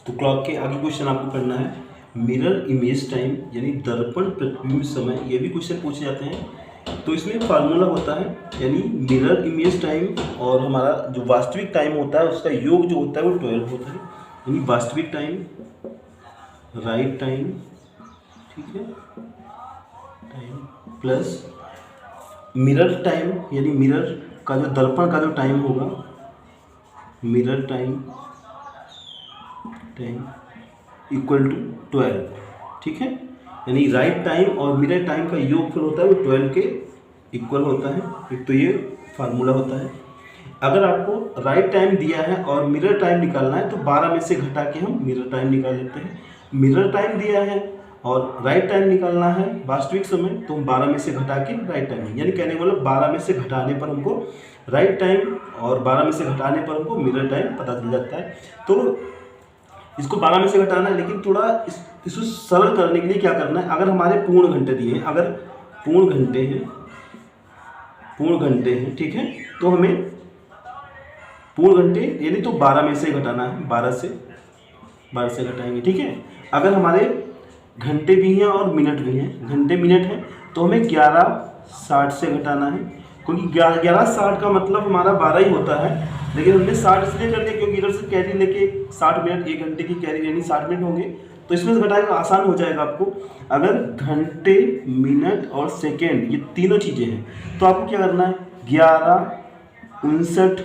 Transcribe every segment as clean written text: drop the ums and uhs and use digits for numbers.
तो क्लॉक के आगे क्वेश्चन आपको करना है मिरर इमेज टाइम यानी दर्पण प्रतिबिंब समय, ये भी क्वेश्चन पूछे जाते हैं। तो इसमें फार्मूला होता है यानी मिरर इमेज टाइम और हमारा जो वास्तविक टाइम होता है उसका योग जो होता है वो 12 होता है। यानी वास्तविक टाइम, राइट टाइम, ठीक है, टाइम प्लस मिरर टाइम यानी मिरर का जो दर्पण का जो टाइम होगा, मिरर टाइम इक्वल टू 12, ठीक है। यानी राइट टाइम और मिरर टाइम का योगफल होता है वो 12 के इक्वल होता है। एक तो ये फार्मूला होता है। अगर आपको राइट टाइम दिया है और मिरर टाइम निकालना है तो 12 में से घटा के हम मिरर टाइम निकाल लेते हैं। मिरर टाइम दिया है और राइट टाइम निकालना है वास्तविक समय, तो हम 12 में से घटा के राइट टाइम, यानी कहने का मतलब 12 में से घटाने पर हमको राइट टाइम और 12 में से घटाने पर हमको मिरर टाइम पता चल जाता है। तो इसको 12 में से घटाना है, लेकिन थोड़ा इसको सरल करने के लिए क्या करना है, अगर हमारे पूर्ण घंटे दिए हैं, अगर पूर्ण घंटे हैं, ठीक है, तो हमें पूर्ण घंटे यानी तो 12 में से घटाना है, 12 से घटाएंगे, ठीक है। अगर हमारे घंटे भी हैं और मिनट भी हैं, घंटे मिनट हैं, तो हमें 11:60 से घटाना है, क्योंकि 11:60 का मतलब हमारा 12 ही होता है, लेकिन हमने 60 इसलिए कर दिया क्योंकि इधर से कैरी लेके 60 मिनट, 1 घंटे की कैरी यानी 60 मिनट होंगे, तो इसमें से घटाएगा आसान हो जाएगा आपको। अगर घंटे, मिनट और सेकेंड ये तीनों चीज़ें हैं तो आपको क्या करना है, 11, 59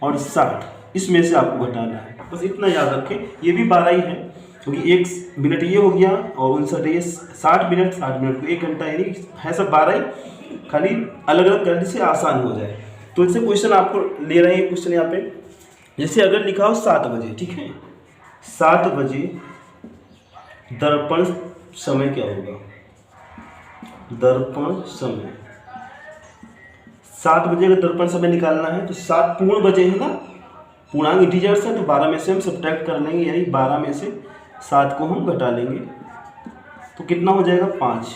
और 60 इसमें से आपको घटाना है। बस इतना याद रखें, ये भी 12 ही है, क्योंकि 1 मिनट ये हो गया और 59 ये 60 मिनट को 1 घंटा, यानी है सब 12 ही, खाली अलग अलग करने से आसान हो जाए। तो इससे क्वेश्चन आपको ले रहे हैं क्वेश्चन यहाँ पे, जैसे अगर लिखा हो 7 बजे, ठीक है, 7 बजे दर्पण समय क्या होगा, दर्पण समय 7 बजे अगर दर्पण समय निकालना है तो 7 पूर्ण बजे है ना, पूर्णांक इंटीजर्स है, तो 12 में से हम सब्ट्रैक्ट कर लेंगे, यानी 12 में से 7 को हम घटा लेंगे, तो कितना हो जाएगा 5,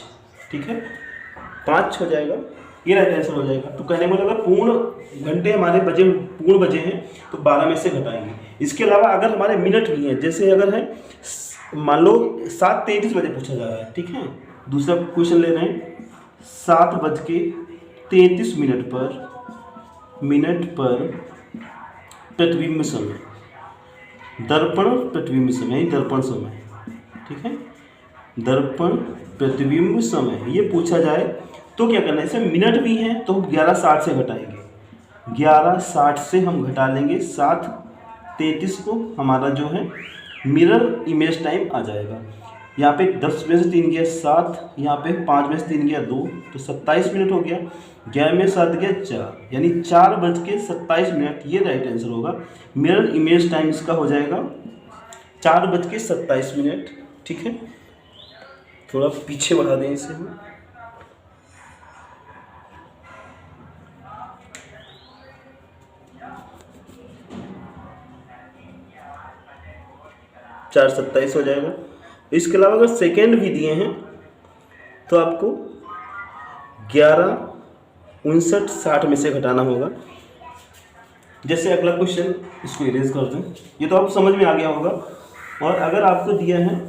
ठीक है, 5 हो जाएगा, ये राइट आंसर हो जाएगा। तो कहने में लगा पूर्ण घंटे हमारे बजे पूर्ण बजे हैं तो 12 में से घटाएंगे। इसके अलावा अगर हमारे मिनट भी हैं, जैसे अगर है मान लो 7:33 बजे पूछा जा रहा है, ठीक है, दूसरा क्वेश्चन ले रहे हैं 7:33 मिनट पर प्रतिबिंब समय, दर्पण प्रतिबिंब समय, दर्पण समय, ठीक है, दर्पण प्रतिबिंब समय ये पूछा जाए तो क्या करना है, इसमें मिनट भी हैं तो हम 11:60 से घटाएंगे, 11:60 से हम घटा लेंगे 7:33 को, हमारा जो है मिरर इमेज टाइम आ जाएगा। यहाँ पे 10 में से 3 गया 7, यहाँ पे 5 में से 3 गया 2, तो 27 मिनट हो गया, 11 में 7 गया 4, यानी 4:27, ये राइट आंसर होगा। मिरर इमेज टाइम इसका हो जाएगा 4:27, ठीक है। थोड़ा पीछे बढ़ा दें इसे हम, चार 27 हो जाएगा। इसके अलावा अगर सेकेंड भी दिए हैं तो आपको 11, 59, 60 में से घटाना होगा। जैसे अगला क्वेश्चन, इसको इरेज कर दें, ये तो आपको समझ में आ गया होगा। और अगर आपको दिया है,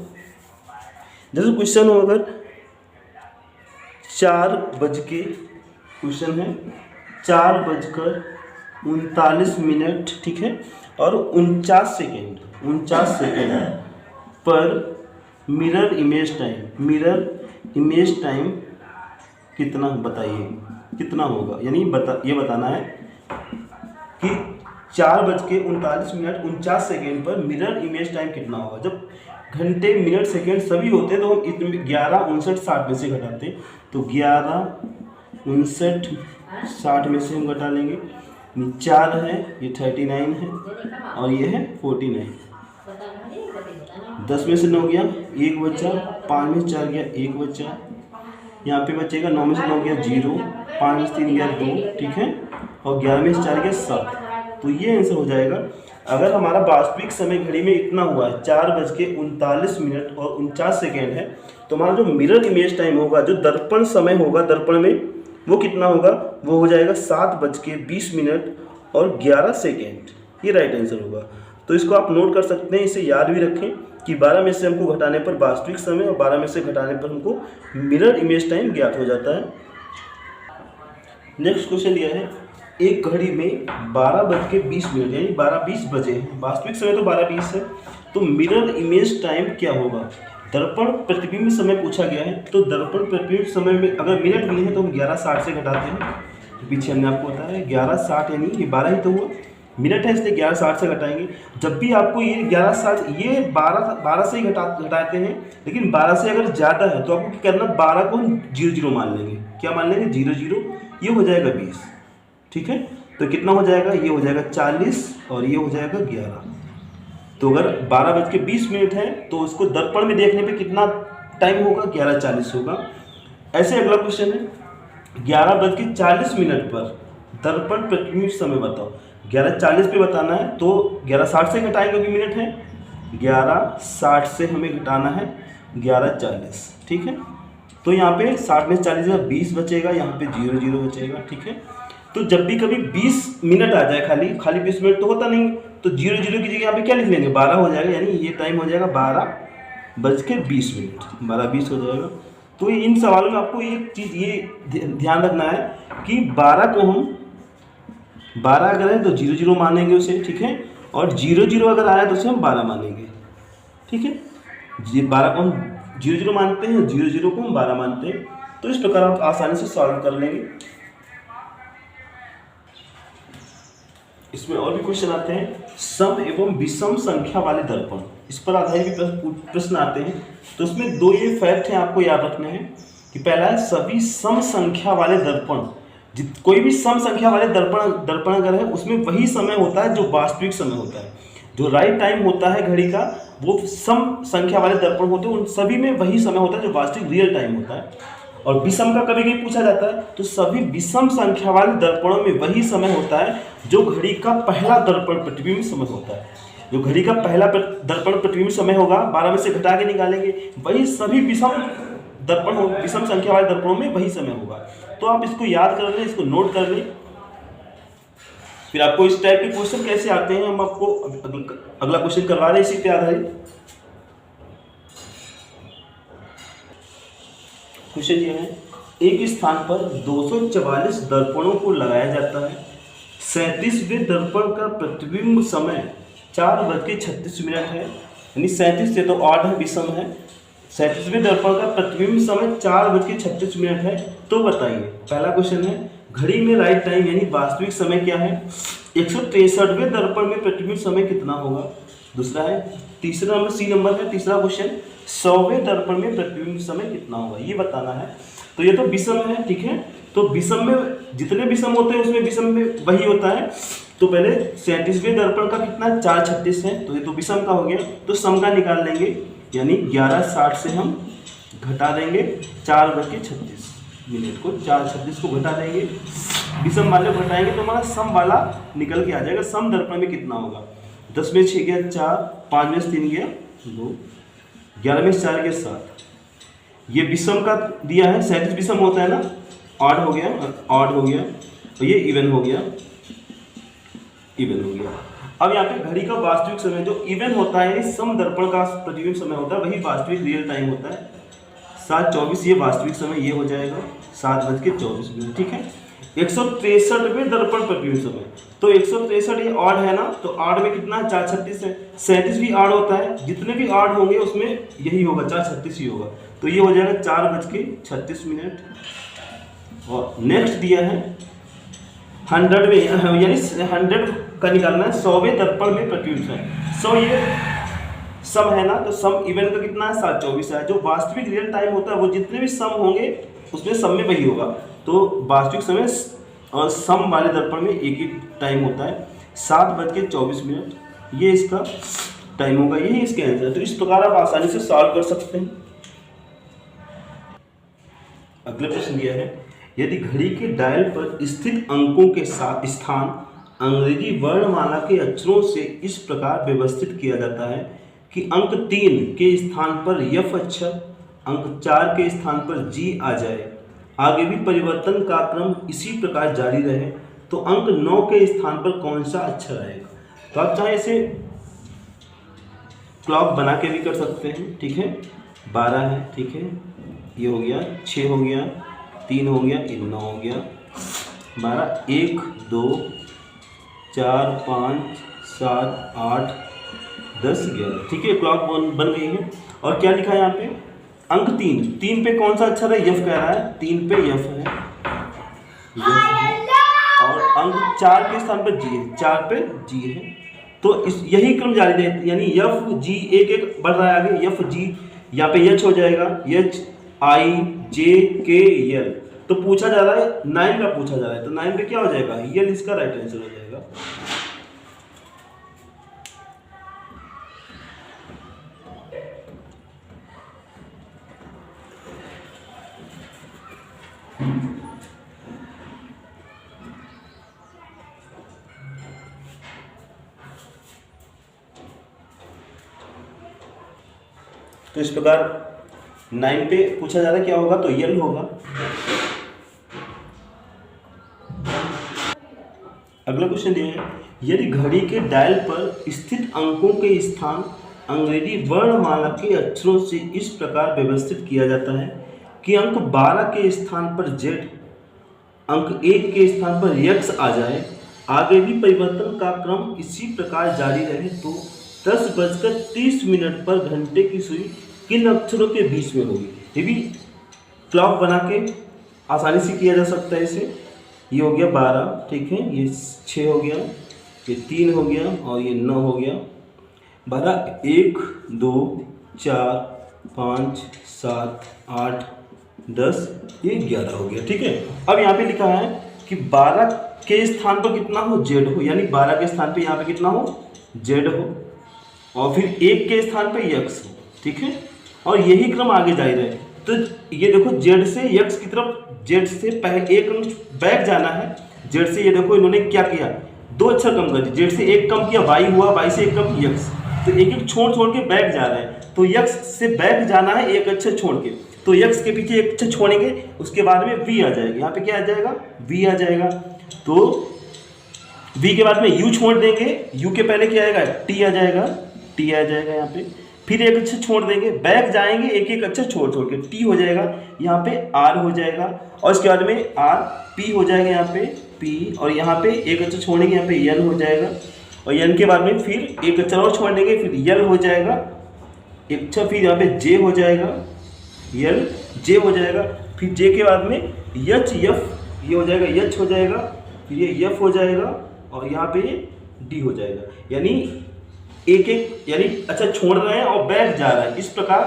जैसे क्वेश्चन हो अगर 4 बज के, क्वेश्चन है 4:39, ठीक है, और 49 सेकेंड पर मिरर इमेज टाइम कितना, बताइए कितना होगा। यानी ये बताना है कि 4:39 पर मिरर इमेज टाइम कितना होगा। जब घंटे, मिनट, सेकेंड सभी होते हैं तो हम 11, 59, 60 में से घटाते हैं, तो 11, 59, 60 में से हम घटा लेंगे। 4 है, ये 39 है और ये है 49। 10 में से 9 गया, 1 बचा, 5 में से 4 गया, 1 बचा, यहाँ पे बचेगा 9 में से 9 गया 0, 5 में से 3 गया 2, ठीक है, और 11 में से 4 गया 7। तो ये आंसर हो जाएगा। अगर हमारा वास्तविक समय घड़ी में इतना हुआ है 4:39 और 49 सेकेंड है, तो हमारा जो मिरर इमेज टाइम होगा, जो दर्पण समय होगा दर्पण में, वो कितना होगा, वो हो जाएगा 7:20 और 11 सेकेंड। ये राइट आंसर होगा। तो इसको आप नोट कर सकते हैं, इसे याद भी रखें कि 12 में से हमको घटाने पर वास्तविक समय और 12 में से घटाने पर हमको मिरर इमेज टाइम ज्ञात हो जाता है। नेक्स्ट क्वेश्चन दिया है, एक घड़ी में 12:20 यानी 12:20 बजे हैं, वास्तविक समय तो 12:20 है, तो मिरर इमेज टाइम क्या होगा? दर्पण प्रतिबिंब समय पूछा गया है, तो दर्पण प्रतिबिंब समय में अगर मिनट भी है तो हम 11:60 से घटाते हैं, तो पीछे हमने आपको बताया 11:60 यानी ये 12 ही तो हुआ, मिनट है इसलिए 11:60 से घटाएंगे। जब भी आपको ये 11:60 ये 12 से ही घटाते हैं, लेकिन 12 से अगर ज़्यादा है तो आपको क्या करना, 12 को हम 00 मान लेंगे। क्या मान लेंगे? 00, ये हो जाएगा 20, ठीक है। तो कितना हो जाएगा? ये हो जाएगा 40 और ये हो जाएगा 11। तो अगर 12:20 है तो उसको दर्पण में देखने पे कितना टाइम होगा? 11:40 होगा। ऐसे अगला क्वेश्चन है, 11:40 पर दर्पण प्रतिबिंब समय बताओ। 11:40 पे बताना है तो 11:60 से घटाएंगे क्योंकि मिनट है, 11:60 से हमें घटाना है 11:40, ठीक है। तो यहाँ पे 60 में 40 का 20 बचेगा, यहाँ पे 00 बचेगा, ठीक है। तो जब भी कभी 20 मिनट आ जाए, खाली 20 मिनट तो होता नहीं, तो 00 की जगह यहाँ पे क्या लिख लेंगे? 12 हो जाएगा, यानी ये टाइम हो जाएगा 12:20, 12:20 हो जाएगा। तो इन सवालों में आपको एक चीज़ ये ध्यान रखना है कि 12 को हम 12 अगर है तो 00 मानेंगे उसे, ठीक है, और 00 अगर आया तो उसे हम 12 मानेंगे, ठीक है। 12 को हम 00 मानते हैं, 00 को हम 12 मानते हैं। तो इस प्रकार आप आसानी से सॉल्व कर लेंगे। इसमें और भी क्वेश्चन आते हैं, सम एवं विषम संख्या वाले दर्पण, इस पर आधारित भी प्रश्न आते हैं। तो इसमें दो ये फैक्ट हैं आपको याद रखने हैं कि पहला है, सभी सम संख्या वाले दर्पण, कोई भी सम संख्या वाले दर्पण अगर है उसमें वही समय होता है जो वास्तविक समय होता है, जो राइट टाइम होता है घड़ी का, वो सम संख्या वाले दर्पण होते हैं, उन सभी में वही समय होता है जो वास्तविक रियल टाइम होता है। और विषम का कभी कभी पूछा जाता है, तो सभी विषम संख्या वाले दर्पणों में वही समय होता है जो घड़ी का पहला दर्पण प्रतिबिंब समय होता है। जो घड़ी का पहला दर्पण प्रतिबिंब समय होगा, 12 में से घटा के निकालेंगे, वही सभी विषम संख्या वाले दर्पणों में वही समय होगा। तो आप इसको याद कर लें, इसको नोट कर लें। फिर आपको इस टाइप के क्वेश्चन कैसे आते हैं, हम आपको अगला क्वेश्चन करवा रहे हैं इसी पे आधारित। क्वेश्चन ये है, एक स्थान पर 244 दर्पणों को लगाया जाता है, 37वें दर्पण का प्रतिबिंब समय 4:36 है, यानी 37 से तो ऑड है, विषम है, 37वें दर्पण का प्रतिबिंब समय 4:36 है। तो बताइए, पहला क्वेश्चन है, घड़ी में राइट टाइम यानी वास्तविक समय क्या है? 163वें दर्पण में प्रतिबिंब समय कितना होगा? दूसरा है, तीसरा नंबर सी नंबर है, तीसरा क्वेश्चन, 100वें दर्पण में प्रतिबिंब समय कितना होगा, ये बताना है। तो ये तो विषम है, ठीक है। तो विषम में जितने विषम होते हैं उसमें विषम में वही होता है। तो पहले 37वें दर्पण का कितना, 4:36 है, तो ये तो विषम का हो गया। तो सम का निकाल लेंगे, यानी 11:60 से हम घटा देंगे 4:36 को, 4:36 को घटा देंगे, विषम वाले को घटाएंगे तो हमारा सम वाला निकल के आ जाएगा। सम दर्पण में कितना होगा? 10 में 6 गया 4, 5 में 3 गया 2, 11 में 4 गया 7। ये विषम का दिया है, 37 विषम होता है ना, ऑड हो गया, तो ये इवन हो गया। अब यहाँ पे घड़ी का वास्तविक समय जो इवन होता है, यानी सम दर्पण का प्रतिबिंब समय होता है, वही वास्तविक रियल टाइम होता है। 7:24 ये वास्तविक समय, ये हो जाएगा 7:24, ठीक है। 163वें दर्पण प्रतिबिंब समय, तो 163 ये ऑड है ना, तो ऑड में कितना, 4:36 है। 37 भी ऑड होता है, जितने भी ऑड होंगे उसमें यही होगा, 4:36 ही होगा, तो ये हो जाएगा 4:36। और नेक्स्ट दिया है 100 में, यानी 100 का निकालना है, 100वें दर्पण में प्रतिबिंब समय। 100 ये सम है ना, तो सम इवन का कितना है, 7:24 है। जो वास्तविक रियल टाइम होता है वो जितने भी सम होंगे उसमें सम में वही होगा। तो वास्तविक समय और सम वाले दर्पण में एक ही टाइम होता है, 7:24, ये इसका टाइम होगा, यही इसके आंसर। तो इस प्रकार आप आसानी से सॉल्व कर सकते हैं। अगला प्रश्न दिया है, यदि घड़ी के डायल पर स्थित अंकों के साथ स्थान अंग्रेजी वर्णमाला के अक्षरों से इस प्रकार व्यवस्थित किया जाता है कि अंक 3 के स्थान पर यफ अक्षर, अंक 4 के स्थान पर जी आ जाए, आगे भी परिवर्तन का क्रम इसी प्रकार जारी रहे, तो अंक 9 के स्थान पर कौन सा अक्षर आएगा? तो आप चाहे इसे क्लॉक बना के भी कर सकते हैं, ठीक है। 12 है, ठीक है, ये हो गया, 6 हो गया, 3 हो गया, ये 9 हो गया, 12, 1 2 4 5 7 8 10 11, ठीक है। क्लॉक बन गई है। और क्या लिखा है यहाँ पे, अंक 3 पे कौन सा अक्षर है, यफ कह रहा है, 3 पे यफ है, और अंक 4 के स्थान पर जी है, 4 पे जी है। तो इस यही क्रम जारी रहेगा, यानी यफ जी एक एक बढ़ रहा है आगे, यफ जी, यहाँ पे यच हो जाएगा, यच आई जे के यल। तो पूछा जा रहा है 9 का पूछा जा रहा है, तो 9 पे क्या हो जाएगा, यल इसका राइट आंसर हो जाएगा। तो इस प्रकार 9 पे पूछा जा रहा है क्या होगा, तो यल होगा। अगला क्वेश्चन दिया है, यदि घड़ी के डायल पर स्थित अंकों के स्थान अंग्रेजी वर्णमाला के अक्षरों से इस प्रकार व्यवस्थित किया जाता है कि अंक 12 के स्थान पर जेड, अंक 1 के स्थान पर यक्स आ जाए, आगे भी परिवर्तन का क्रम इसी प्रकार जारी रहे, तो 10:30 पर घंटे की सुई किन अक्षरों के बीच में होगी। ये भी क्लॉक बना के आसानी से किया जा सकता है इसे। ये हो गया 12, ठीक है, ये 6 हो गया, ये 3 हो गया, और ये 9 हो गया। 12 1 2 4 5 7 8 10, ये 11 हो गया, ठीक है। अब यहाँ पे लिखा है कि 12 के स्थान पर कितना हो, जेड हो, यानी 12 के स्थान पे यहाँ पे कितना हो, जेड हो, और फिर 1 के स्थान पे यक्स हो, ठीक है। और यही क्रम आगे जारी रहे। तो ये देखो जेड से यक्स की तरफ, जेड से पहले एक बैक जाना है, जेड से, ये देखो इन्होंने क्या किया, 2 अक्षर कम कर दिए, जेड से 1 कम किया, वाई हुआ, वाई से 1 कम यक्स, तो एक एक छोड़ के बैक जा रहे हैं। तो यक्स से बैक जाना है 1 अक्षर छोड़ के, तो यक्स के पीछे 1 अक्षर छोड़ेंगे, उसके बाद में वी आ जाएगा, यहाँ पे क्या आ जाएगा, वी आ जाएगा। तो वी के बाद में यू छोड़ देंगे, यू के पहले क्या आएगा, टी आ जाएगा, टी आ जाएगा यहाँ पे, फिर 1 अक्षर छोड़ देंगे, बैक जाएंगे, एक एक अक्षर छोड़ के टी हो जाएगा, यहाँ पे आर हो जाएगा, और इसके बाद में आर पी हो जाएगा, यहाँ पे पी, और यहाँ पे 1 अक्षर छोड़ेंगे, यहाँ पे एन हो जाएगा, और एन के बाद में फिर 1 अक्षर और छोड़ देंगे, फिर यल हो जाएगा, एक अक्षर, फिर यहाँ पे जे हो जाएगा, यल जे हो जाएगा, फिर जे के बाद में यच यफ, ये हो जाएगा, यच हो जाएगा, फिर ये यफ हो जाएगा, और यहाँ पे डी हो जाएगा। यानी एक एक, यानी अच्छा छोड़ रहे हैं और बैक जा रहा है, इस प्रकार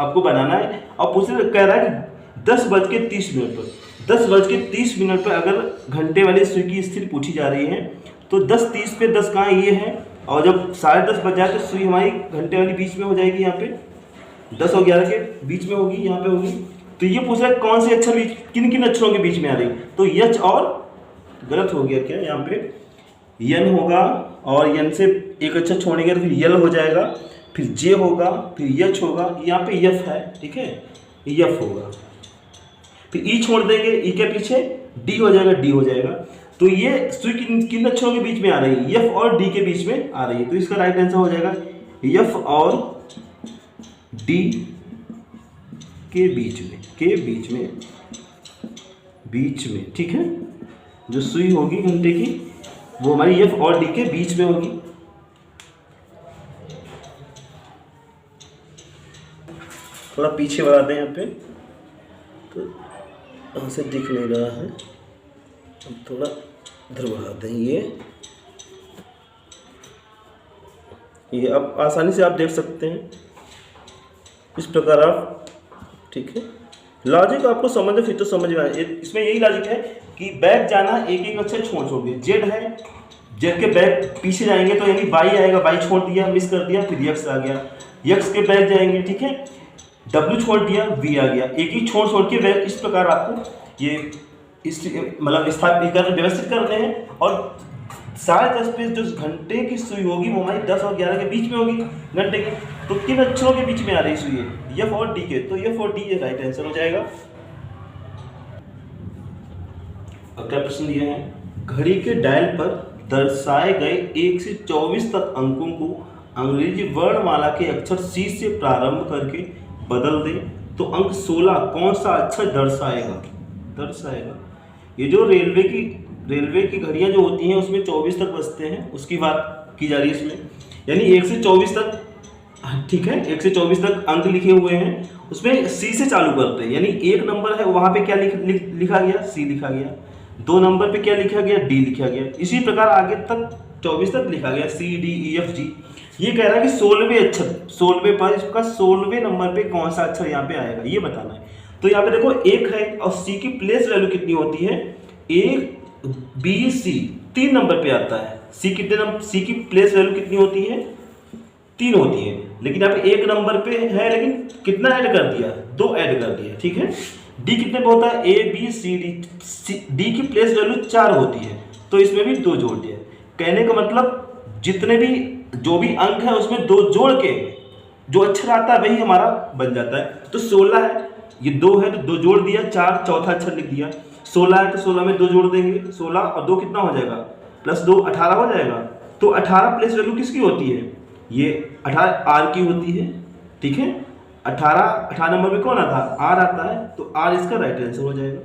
आपको बनाना है। और पूछने कह रहा है कि 10:30 पर, 10:30 पर अगर घंटे वाली सुई की स्थिति पूछी जा रही है, तो 10:30 पे 10 कहाँ ये है, और जब 10:30 बज जाए तो सुई हमारी घंटे वाली बीच में हो जाएगी, यहाँ पे 10 और 11 के बीच में होगी, यहाँ पे होगी। तो ये पूछ रहा है कौन से अक्षर किन किन अक्षरों के बीच में आ रही, तो यच, और गलत हो गया क्या, यहाँ पे यन होगा, और यन से 1 अक्षर छोड़ेंगे तो फिर यल हो जाएगा, फिर जे होगा, फिर यच होगा, यहाँ पे यफ है, ठीक है, यफ होगा, फिर ई छोड़ देंगे, ई के पीछे डी हो जाएगा, डी हो जाएगा। तो ये सुई किन अक्षरों के बीच में आ रही है, यफ और डी के बीच में आ रही है, तो इसका राइट आंसर हो जाएगा यफ और डी के बीच में, बीच में, ठीक है। जो सुई होगी घंटे की वो हमारी एफ और डी के बीच में होगी। थोड़ा पीछे बढ़ा दें यहाँ पे, तो यहाँ से दिख नहीं रहा है, अब थोड़ा इधर बढ़ा दें, ये अब आसानी से आप देख सकते हैं इस प्रकार आप, ठीक है। लॉजिक आपको समझ फिर तो समझ में आए, इसमें यही लॉजिक है कि बैक जाना, एक एक अक्षर छोड़ के, जेड है, जेड के बैक पीछे जाएंगे तो यानी वाई आएगा, वाई छोड़ दिया, मिस कर दिया, फिर यक्स आ गया, यक्स के बैक जाएंगे, ठीक है, डब्ल्यू छोड़ दिया, वी आ गया, एक ही छोड़ के बैक, इस प्रकार आपको ये इस मतलब स्थापित कर व्यवस्थित करते हैं। और 10:30 पे जो घंटे की सुई होगी वो हमारी 10 और 11 के बीच में होगी घंटे की, तो किन अक्षरों के बीच में आ रही सुई है, एफ और डी के, तो एफ और डी ये राइट आंसर हो जाएगा। अगला प्रश्न दिया है, घड़ी के डायल पर दर्शाए गए 1 से 24 तक अंकों को अंग्रेजी वर्णमाला के अक्षर सी से प्रारंभ करके बदल दे तो अंक 16 कौन सा अक्षर दर्शाएगा। ये जो रेलवे की घड़ियां जो होती हैं उसमें 24 तक बजते हैं, उसकी बात की जा रही है इसमें। यानी 1 से 24 तक, ठीक है, 1 से 24 तक अंक लिखे हुए हैं, उसमें सी से चालू करते हैं। यानी 1 नंबर है वहाँ पे क्या लिखा गया, सी लिखा गया। 2 नंबर पे क्या लिखा गया, डी लिखा गया। इसी प्रकार आगे तक 24 तक लिखा गया, C D E F G. ये कह रहा है कि 16वें अक्षर, 16वें पर इसका 16वें नंबर पे कौन सा अक्षर यहाँ पे आएगा, ये बताना है। तो यहाँ पे देखो 1 है और सी की प्लेस वैल्यू कितनी होती है, ए बी सी 3 नंबर पे आता है। सी की प्लेस वैल्यू कितनी होती है, 3 होती है। लेकिन यहाँ पे 1 नंबर पे है, लेकिन कितना ऐड कर दिया, 2 ऐड कर दिया, ठीक है। डी कितने पे होता है, a b c d, d की प्लेस वैल्यू 4 होती है, तो इसमें भी 2 जोड़ दिया। कहने का मतलब जितने भी जो भी अंक है उसमें 2 जोड़ के जो अक्षर आता है वही हमारा बन जाता है। तो 16 है, ये 2 है तो 2 जोड़ दिया, 4 चौथा अक्षर लिख दिया। 16 है तो 16 में 2 जोड़ देंगे, 16 और 2 कितना हो जाएगा, +2 18 हो जाएगा। तो 18 प्लेस वैल्यू किसकी होती है, ये 18 आर की होती है, ठीक है। 18 नंबर पे कौन आता है, आर आता है, तो आर इसका राइट आंसर हो जाएगा।